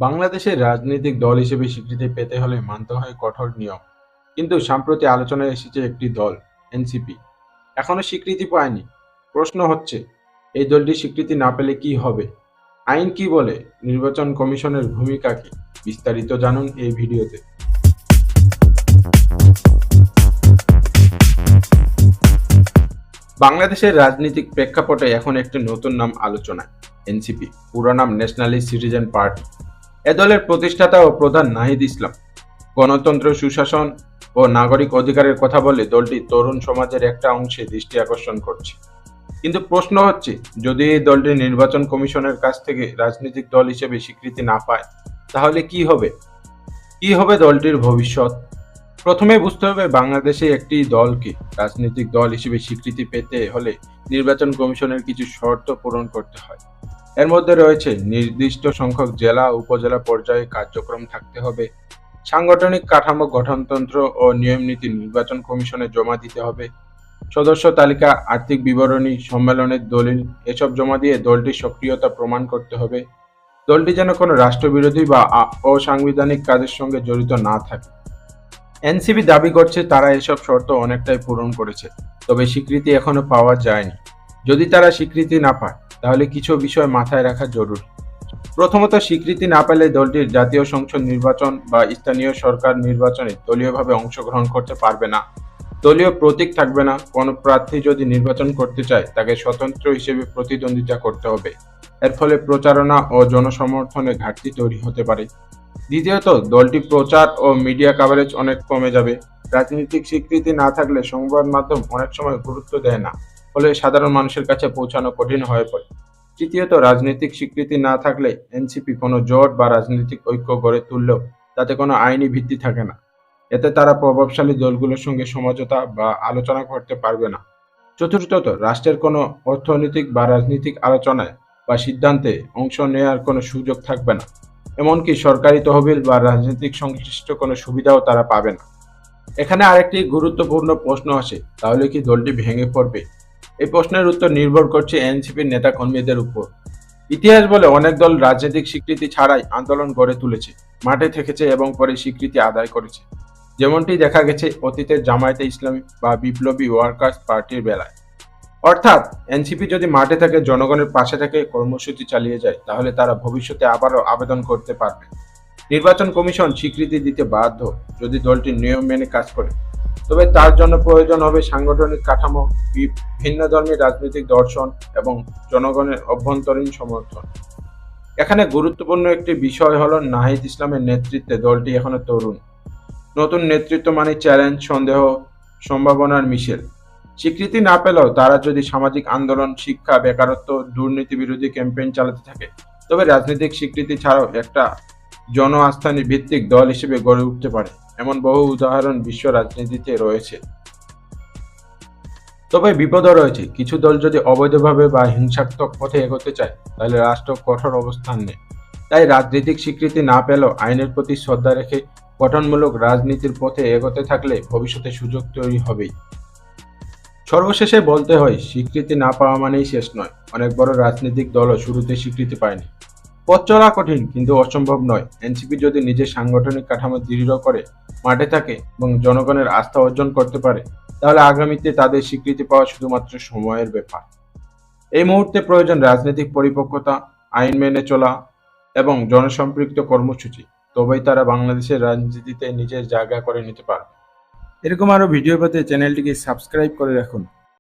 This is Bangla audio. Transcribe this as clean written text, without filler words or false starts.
বাংলাদেশের রাজনৈতিক দল হিসেবে স্বীকৃতি পেতে হলে মানতে হয় কঠোর নিয়ম। কিন্তু সম্প্রতি আলোচনায় এসেছে একটি দল, এনসিপি। এখনো স্বীকৃতি পায়নি। প্রশ্ন হচ্ছে, এই দলটি স্বীকৃতি না পেলে কি হবে? আইন কি বলে? নির্বাচন কমিশনের ভূমিকা কি? বিস্তারিত জানুন এই ভিডিওতে। বাংলাদেশের রাজনৈতিক প্রেক্ষাপটে এখন একটি নতুন নাম আলোচনায়, এনসিপি, পুরো নাম ন্যাশনালিস্ট সিটিজেন পার্টি। এ দলের প্রতিষ্ঠাতা ও প্রধান নাহিদ ইসলাম গণতন্ত্র, সুশাসন ও নাগরিক অধিকারের কথা বলে দলটি তরুণ সমাজের একটা অংশে দৃষ্টি আকর্ষণ করছে। কিন্তু প্রশ্ন হচ্ছে, যদি এই দলটি নির্বাচন কমিশনের কাছ থেকে রাজনৈতিক দল হিসেবে স্বীকৃতি না পায়, তাহলে কি হবে? কি হবে দলটির ভবিষ্যৎ? প্রথমে বুঝতে হবে, বাংলাদেশে একটি দলকে রাজনৈতিক দল হিসেবে স্বীকৃতি পেতে হলে নির্বাচন কমিশনের কিছু শর্ত পূরণ করতে হয়। এর মধ্যে রয়েছে নির্দিষ্ট সংখ্যক জেলা উপজেলা পর্যায়ে কার্যক্রম থাকতে হবে, সাংগঠনিক কাঠামো, গঠনতন্ত্র ও নিয়ম নীতি নির্বাচন কমিশনে জমা দিতে হবে, সদস্য তালিকা, আর্থিক বিবরণী, সম্মেলনের দলিল এসব জমা দিয়ে দলটির সক্রিয়তা প্রমাণ করতে হবে। দলটি যেন কোনো রাষ্ট্রবিরোধী বা অসাংবিধানিক কাজের সঙ্গে জড়িত না থাকে। এনসিপি দাবি করছে তারা এসব শর্ত অনেকটাই পূরণ করেছে, তবে স্বীকৃতি এখনো পাওয়া যায়নি। যদি তারা স্বীকৃতি না পায়, তাহলে কিছু বিষয় মাথায় রাখা জরুরি। প্রথমত, স্বীকৃতি না পেলে দলটির জাতীয় সংসদ নির্বাচন বা স্থানীয় সরকার নির্বাচনে দলীয়ভাবে অংশগ্রহণ করতে পারবে না। দলীয় প্রতীক থাকবে না। কোনো প্রার্থী যদি নির্বাচন করতে চায়, তাকে স্বতন্ত্র হিসেবে প্রতিদ্বন্দ্বিতা করতে হবে। এর ফলে প্রচারণা ও জনসমর্থনে ঘাটতি তৈরি হতে পারে। দ্বিতীয়ত, দলটি প্রচার ও মিডিয়া কভারেজ অনেক কমে যাবে। রাজনৈতিক স্বীকৃতি না থাকলে সংবাদ মাধ্যম অনেক সময় গুরুত্ব দেয় না, ফলে সাধারণ মানুষের কাছে পৌঁছানো কঠিন হয়ে পড়ে। তৃতীয়ত, রাজনৈতিক স্বীকৃতি না থাকলে এনসিপি কোনো জোট বা রাজনৈতিক ঐক্য গড়ে তুললেও তাতে কোনো আইনি ভিত্তি থাকে না। এতে তারা প্রভাবশালী দলগুলোর সঙ্গে সমঝোতা বা আলোচনা করতে পারবে না। চতুর্থত, রাষ্ট্রের কোনো অর্থনৈতিক বা রাজনৈতিক আলোচনায় বা সিদ্ধান্তে অংশ নেওয়ার কোনো সুযোগ থাকবে না। এমনকি সরকারি তহবিল বা রাজনৈতিক সংশ্লিষ্ট কোনো সুবিধাও তারা পাবে না। এখানে আরেকটি গুরুত্বপূর্ণ প্রশ্ন আসে, তাহলে কি দলটি ভেঙে পড়বে? এই প্রশ্নের উত্তর নির্ভর করছে এনসিপির নেতা কর্মীদের উপর। ইতিহাস বলে, অনেক দল রাজনৈতিক স্বীকৃতি ছাড়াই আন্দোলন গড়ে তুলেছে, মাঠে থেকেছে এবং পরে স্বীকৃতি আদায় করেছে। যেমনটি দেখা গেছে অতীতের জামায়াতে ইসলামী বা বিপ্লবী ওয়ার্কার্স পার্টির বেলায়। অর্থাৎ এনসিপি যদি মাঠে থাকে, জনগণের পাশে থেকে কর্মসূচি চালিয়ে যায়, তাহলে তারা ভবিষ্যতে আবারও আবেদন করতে পারবে। নির্বাচন কমিশন স্বীকৃতি দিতে বাধ্য যদি দলটি নিয়ম মেনে কাজ করে। তবে তার জন্য প্রয়োজন হবে সাংগঠনিক কাঠামো, ভিন্ন ধর্মী রাজনৈতিক দর্শন এবং জনগণের অভ্যন্তরীণ সমর্থন। এখানে গুরুত্বপূর্ণ একটি বিষয় হলো, নাহিদ ইসলামের নেতৃত্বে দলটি এখনো তরুণ। নতুন নেতৃত্ব মানে চ্যালেঞ্জ, সন্দেহ, সম্ভাবনার মিশেল। স্বীকৃতি না পেলেও তারা যদি সামাজিক আন্দোলন, শিক্ষা, বেকারত্ব, দুর্নীতি বিরোধী ক্যাম্পেইন চালাতে থাকে, তবে রাজনৈতিক স্বীকৃতি ছাড়াও একটা জন আস্থানি ভিত্তিক দল হিসেবে গড়ে উঠতে পারে। এমন বহু উদাহরণ বিশ্ব রাজনীতিতে রয়েছে। তবে বিপদও রয়েছে। কিছু দল যদি অবৈধভাবে বা হিংসাত্মক পথে এগোতে চায়, তাহলে রাষ্ট্র কঠোর অবস্থান নেয়। তাই রাজনৈতিক স্বীকৃতি না পেলেও আইনের প্রতি শ্রদ্ধা রেখে গঠনমূলক রাজনীতির পথে এগোতে থাকলে ভবিষ্যতে সুযোগ তৈরি হবেই। সর্বশেষে বলতে হয়, স্বীকৃতি না পাওয়া মানেই শেষ নয়। অনেক বড় রাজনৈতিক দলও শুরুতে স্বীকৃতি পায়নি। পথ চলা কঠিন, কিন্তু অসম্ভব নয়। এনসিপি যদি নিজের সাংগঠনিক কাঠামো দৃঢ় করে, মাঠে থাকে এবং জনগণের আস্থা অর্জন করতে পারে, তাহলে আগামীতে তাদের স্বীকৃতি পাওয়া শুধুমাত্র সময়ের ব্যাপার। এই মুহূর্তে প্রয়োজন রাজনৈতিক পরিপক্কতা, আইন মেনে চলা এবং জনসম্পৃক্ত কর্মসূচি। তবেই তারা বাংলাদেশের রাজনীতিতে নিজের জায়গা করে নিতে পারবে। এরকম আরও ভিডিও পেতে চ্যানেলটিকে সাবস্ক্রাইব করে রাখুন।